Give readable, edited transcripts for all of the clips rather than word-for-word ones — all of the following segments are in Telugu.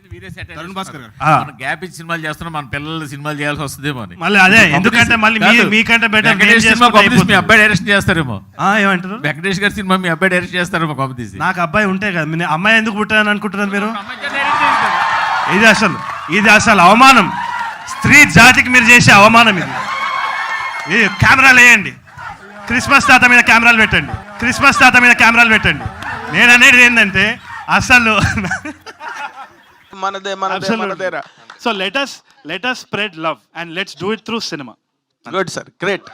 తరుణ్ భాస్కర్ గారు గ్యాప్ ఇచ్చి సినిమాలు చేస్తున్నాం, మన పిల్లలు సినిమాలు చేయాల్సి వస్తుందేమో అని. మళ్ళీ అదే ఎందుకంటే మళ్ళీ మీకంటే బెటర్ మీ అబ్బాయి డైరెక్షన్ చేస్తారేమో. ఏమంటారు? వెంకటేష్ గారి సినిమా మీ అబ్బాయి డైరెక్ట్ చేస్తారేమో కాపు తీసి. నాకు అబ్బాయి ఉంటే కదా, మీ అమ్మాయి ఎందుకు పుట్టారని అనుకుంటున్నారు మీరు? ఇది అసలు అవమానం, స్త్రీ జాతికి మీరు చేసే అవమానం ఇది. కెమెరాలు వేయండి, క్రిస్మస్ తాత మీద కెమెరాలు పెట్టండి, క్రిస్మస్ తాత మీద కెమెరాలు పెట్టండి. నేను అనేది ఏంటంటే అసలు so let us spread love and let's do it through cinema. Good sir, great.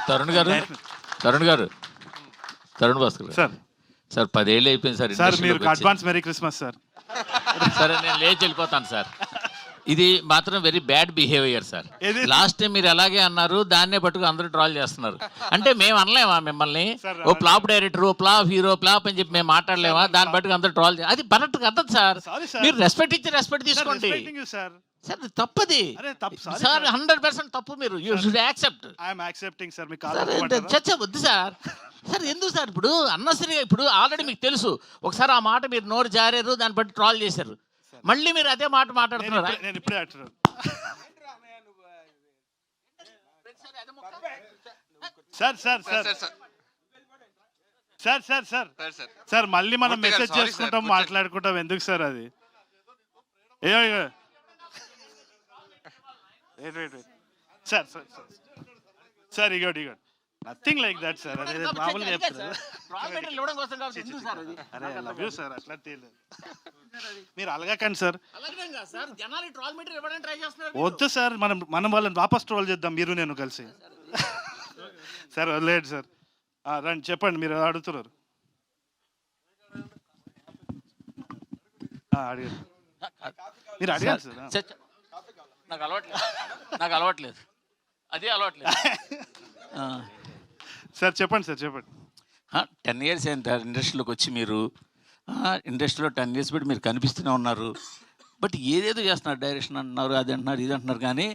Tarun Bhaskar sir sir 10 ఏళ్ళు అయిపోయింది సార్. సార్ మీరు అడ్వాన్స్ మెరీ క్రిస్మస్ సార్. సరే నేను లేచి వెళ్ళిపోతాను సార్. ఇది మాత్రం very bad behaviour sir. Last time మీరు ఎలాగే అన్నారు, దాన్నే పట్టుకు అందరూ ట్రాల్ చేస్తున్నారు. అంటే మేము అనలేమా మిమ్మల్ని ఓ ఫ్లాప్ డైరెక్టర్, ఓ ఫ్లాప్ హీరో, ఫ్లాప్ అని చెప్పి మేము మాట్లాడలేమా? దాన్ని బట్టుకు అందరూ ట్రాల్ అది పన్నట్టు కదా సార్. మీరు రెస్పెక్ట్ ఇచ్చి రెస్పెక్ట్ తీసుకోండి సార్. తప్పది సార్, 100% తప్పు. మీరు యూ షుడ్ యాక్సెప్ట్. చర్చ వద్దు సార్. సార్ ఎందుకు సార్ ఇప్పుడు అన్నసరిగా, ఇప్పుడు ఆల్రెడీ మీకు తెలుసు ఒకసారి ఆ మాట మీరు నోరు జారారు, దాన్ని బట్టి ట్రాల్ చేశారు, మళ్ళీ మీరు అదే మాట మాట్లాడుతున్నారు. నేను ఇప్పుడే sir sir sir sir sir sir sir మళ్ళీ మనం మెసేజ్ చేసుకుంటాం, మాట్లాడుకుంటాం. ఎందుకు సార్ అది? సార్ సార్ సార్ ఇగోటి నథింగ్ లైక్ దట్ సార్. అదే మామూలుగా చెప్తారు. అరే లవ్ యూ సార్, అట్లా తెలియదు. మీరు అలగకండి సార్. వద్దు సార్, మనం వాళ్ళని వాపస్ ట్రోల్ చేద్దాం, మీరు నేను కలిసి. సార్ వదిలేడు సార్. రండి చెప్పండి, మీరు అడుగుతున్నారు. అడిగారు, మీరు అడిగారు సార్. నాకు అలవాట్లేదు, అదే అలవాట్లేదు. సార్ చెప్పండి సార్, చెప్పండి. 10 years అయింది సార్ ఇండస్ట్రీలోకి వచ్చి. మీరు ఇండస్ట్రీలో 10 years బట్టి మీరు కనిపిస్తూనే ఉన్నారు. బట్ ఏదేదో చేస్తున్నారు, డైరెక్షన్ అంటున్నారు, అది అంటున్నారు, ఇది అంటున్నారు, కానీ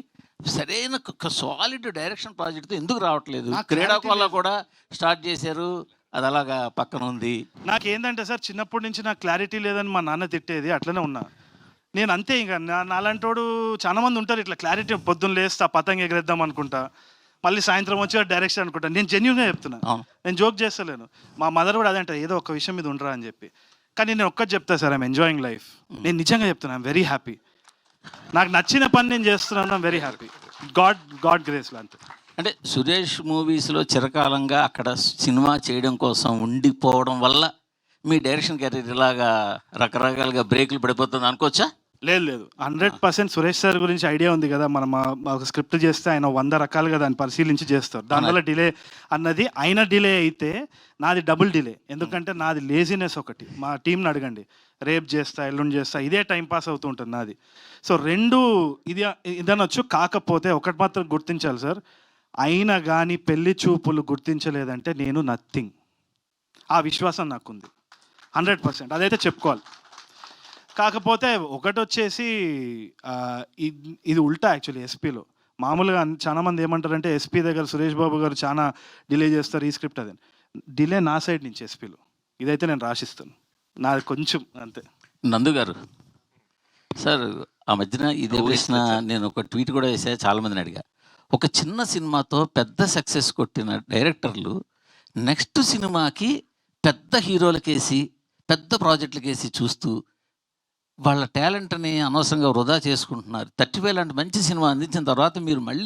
సరైన సాలిడ్ డైరెక్షన్ ప్రాజెక్ట్తో ఎందుకు రావట్లేదు? క్రీడాకోలా కూడా స్టార్ట్ చేశారు, అది అలాగా పక్కన ఉంది. నాకేంటంటే సార్, చిన్నప్పటి నుంచి నాకు క్లారిటీ లేదని మా నాన్న తిట్టేది, అట్లనే ఉన్నా నేను అంతే. ఇంకా నాలాంటోడు చాలా మంది ఉంటారు ఇట్లా క్లారిటీ, పొద్దున్న లేస్తా పతంగ ఎగరేద్దాం అనుకుంటా, మళ్ళీ సాయంత్రం వచ్చి డైరెక్షన్ అనుకుంటా. నేను జెన్యూన్గా చెప్తున్నా, నేను జోక్ చేస్తలేను. మా మదర్ కూడా అదంటారు, ఏదో ఒక విషయం మీద ఉండరా అని చెప్పి. కానీ నేను ఒక్కటి చెప్తా సార్, ఐఎమ్ ఎంజాయింగ్ లైఫ్. నేను నిజంగా చెప్తున్నా, ఐఎమ్ వెరీ హ్యాపీ. నాకు నచ్చిన పని నేను చేస్తున్నాను, ఐఎమ్ వెరీ హ్యాపీ. గాడ్ గ్రేస్లో అంతే. అంటే సురేష్ మూవీస్లో చిరకాలంగా అక్కడ సినిమా చేయడం కోసం ఉండిపోవడం వల్ల మీ డైరెక్షన్ కెరీర్ ఇలాగా రకరకాలుగా బ్రేకులు పడిపోతుంది అనుకోవచ్చా? లేదు 100% సురేష్ సార్ గురించి ఐడియా ఉంది కదా. మనం ఒక స్క్రిప్ట్ చేస్తే ఆయన 100 రకాలుగా దాన్ని పరిశీలించి చేస్తారు. దానివల్ల డిలే అన్నది, ఆయన డిలే అయితే నాది డబుల్ డిలే. ఎందుకంటే నాది లేజినెస్ ఒకటి. మా టీంని అడగండి, రేపు చేస్తా, ఎల్లుండి చేస్తా, ఇదే టైంపాస్ అవుతూ ఉంటుంది నాది. సో రెండు ఇదనొచ్చు. కాకపోతే ఒకటి మాత్రం గుర్తించాలి సార్, అయినా కానీ పెళ్లి చూపులు గుర్తించలేదంటే నేను నథింగ్. ఆ విశ్వాసం నాకుంది 100%, అదైతే చెప్పుకోవాలి. కాకపోతే ఒకటి వచ్చేసి ఇది ఉల్టా యాక్చువల్లీ. ఎస్పీలో మామూలుగా చాలామంది ఏమంటారంటే ఎస్పీ దగ్గర సురేష్ బాబు గారు చాలా డిలే చేస్తారు ఈ స్క్రిప్ట్, అదే డిలే నా సైడ్ నుంచి ఎస్పీలో. ఇదైతే నేను రాసిస్తాను, నాది కొంచెం అంతే. నందు గారు సార్, ఆ మధ్యన ఇదే వేసిన నేను ఒక ట్వీట్ కూడా వేసా, చాలామందిని అడిగా. ఒక చిన్న సినిమాతో పెద్ద సక్సెస్ కొట్టిన డైరెక్టర్లు నెక్స్ట్ సినిమాకి పెద్ద హీరోలకేసి, పెద్ద ప్రాజెక్టులకేసి చూస్తూ వాళ్ళ టాలెంట్ని అనవసరంగా వృధా చేసుకుంటున్నారు. 30,000 లాంటి మంచి సినిమా అందించిన తర్వాత మీరు మళ్ళీ